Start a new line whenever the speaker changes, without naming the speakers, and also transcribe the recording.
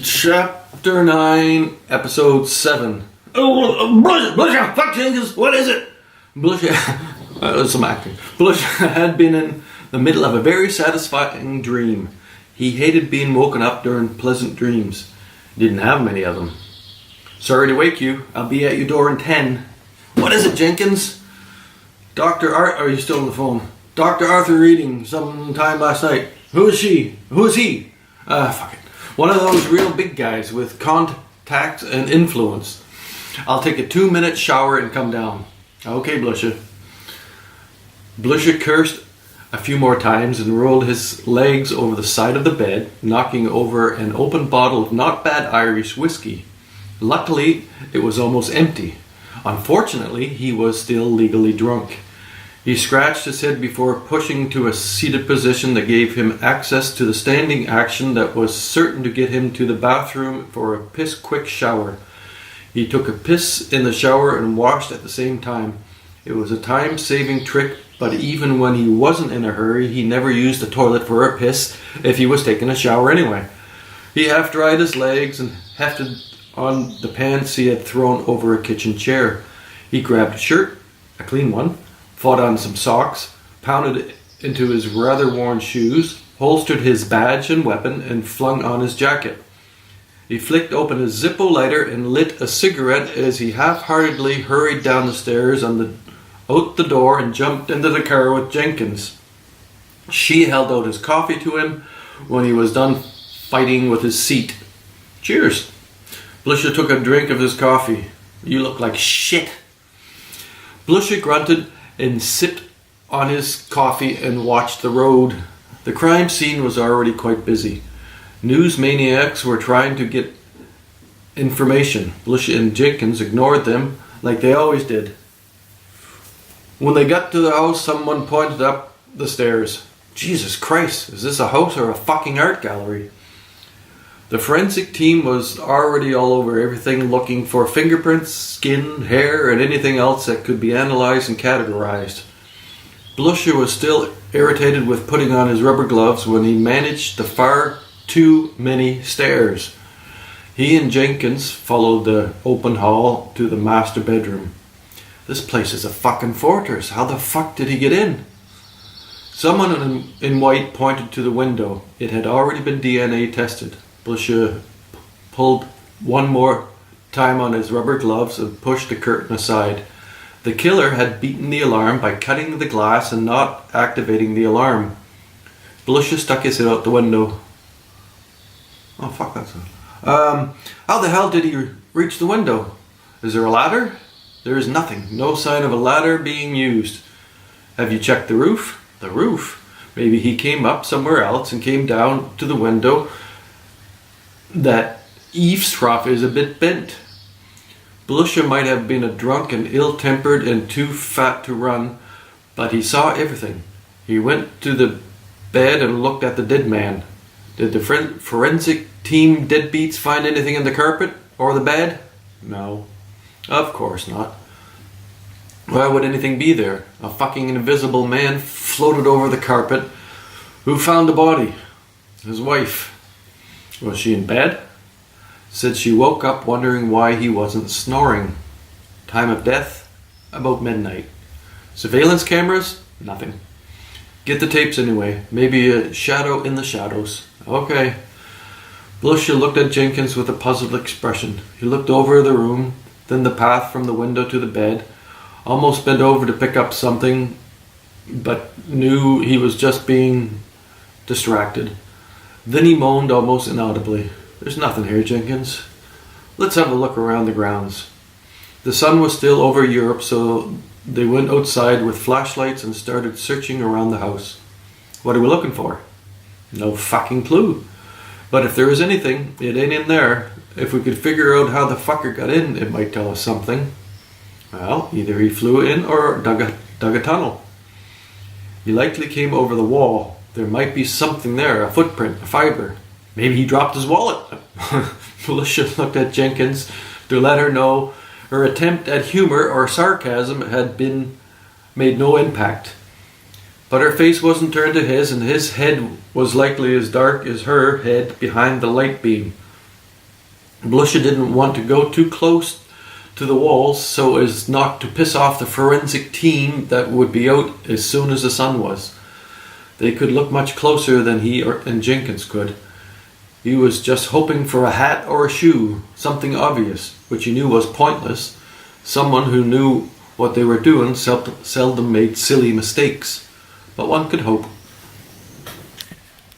Chapter 9, Episode 7. Oh, Blussah, fuck Jenkens, what is it? Blussah, some acting. Blussah had been in the middle of a very satisfying dream. He hated being woken up during pleasant dreams. Didn't have many of them. Sorry to wake you. I'll be at your door in 10. What is it, Jenkens? Are you still on the phone? Dr. Arthur reading sometime last night. Who is she? Who is he? Fuck it. One of those real big guys with contacts and influence. I'll take a 2-minute shower and come down. Okay, Blussah. Blussah cursed a few more times and rolled his legs over the side of the bed, knocking over an open bottle of not bad Irish whisky. Luckily, it was almost empty. Unfortunately, he was still legally drunk. He scratched his head before pushing to a seated position that gave him access to the standing action that was certain to get him to the bathroom for a piss-quick shower. He took a piss in the shower and washed at the same time. It was a time-saving trick, but even when he wasn't in a hurry, he never used the toilet for a piss if he was taking a shower anyway. He half-dried his legs and hefted on the pants he had thrown over a kitchen chair. He grabbed a shirt, a clean one, fought on some socks, pounded it into his rather worn shoes, holstered his badge and weapon, and flung on his jacket. He flicked open his Zippo lighter and lit a cigarette as he half-heartedly hurried down the stairs out the door and jumped into the car with Jenkens. She held out his coffee to him when he was done fighting with his seat. Cheers. Blussah took a drink of his coffee. You look like shit. Blussah grunted and sipped on his coffee and watched the road. The crime scene was already quite busy. News maniacs were trying to get information. Blussah and Jenkens ignored them like they always did. When they got to the house, someone pointed up the stairs. Jesus Christ, is this a house or a fucking art gallery? The forensic team was already all over everything, looking for fingerprints, skin, hair, and anything else that could be analyzed and categorized. Blussah was still irritated with putting on his rubber gloves when he managed the far too many stairs. He and Jenkens followed the open hall to the master bedroom. This place is a fucking fortress. How the fuck did he get in? Someone in white pointed to the window. It had already been DNA tested. Blussah pulled one more time on his rubber gloves and pushed the curtain aside. The killer had beaten the alarm by cutting the glass and not activating the alarm. Blussah stuck his head out the window. Oh, fuck, that's how the hell did he reach the window? Is there a ladder? There is nothing. No sign of a ladder being used. Have you checked the roof? The roof? Maybe he came up somewhere else and came down to the window. That eaves trough is a bit bent. Blussah might have been a drunk and ill-tempered and too fat to run, but he saw everything. He went to the bed and looked at the dead man. Did the forensic team deadbeats find anything in the carpet or the bed? No. Of course not. Why would anything be there? A fucking invisible man floated over the carpet. Who found the body? His wife. Was she in bed? Said she woke up wondering why he wasn't snoring. Time of death? About midnight. Surveillance cameras? Nothing. Get the tapes anyway. Maybe a shadow in the shadows. Okay. Blussah looked at Jenkens with a puzzled expression. He looked over the room, then the path from the window to the bed, almost bent over to pick up something, but knew he was just being distracted. Then he moaned almost inaudibly. There's nothing here, Jenkens. Let's have a look around the grounds. The sun was still over Europe, so they went outside with flashlights and started searching around the house. What are we looking for? No fucking clue. But if there is anything, it ain't in there. If we could figure out how the fucker got in, it might tell us something. Well, either he flew in or dug a tunnel. He likely came over the wall. There might be something there, a footprint, a fiber. Maybe he dropped his wallet. Blussah looked at Jenkens to let her know her attempt at humor or sarcasm had made no impact. But her face wasn't turned to his, and his head was likely as dark as her head behind the light beam. Blussah didn't want to go too close to the walls so as not to piss off the forensic team that would be out as soon as the sun was. They could look much closer than he and Jenkens could. He was just hoping for a hat or a shoe, something obvious, which he knew was pointless. Someone who knew what they were doing seldom made silly mistakes, but one could hope.